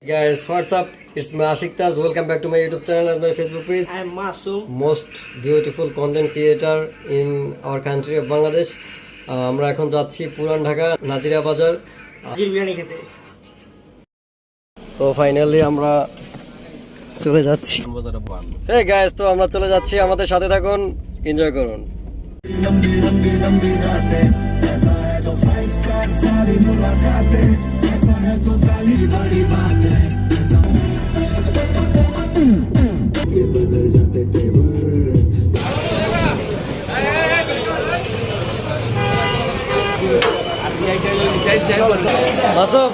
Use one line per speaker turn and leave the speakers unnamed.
Guys, what's up? It's me Ashik Taz. Welcome back to my YouTube channel and my Facebook page.
I am Masoom.
Most beautiful content creator in our country of Bangladesh. আমরা এখন যাচ্ছি পুরান ঢাকা নাজিরা বাজার
বিরিয়ানি খেতে।
তো finally আমরা চলে যাচ্ছি। Hey guys, তো আমরা চলে যাচ্ছি, আমাদের সাথে থাকুন, এনজয় করুন। মাসুম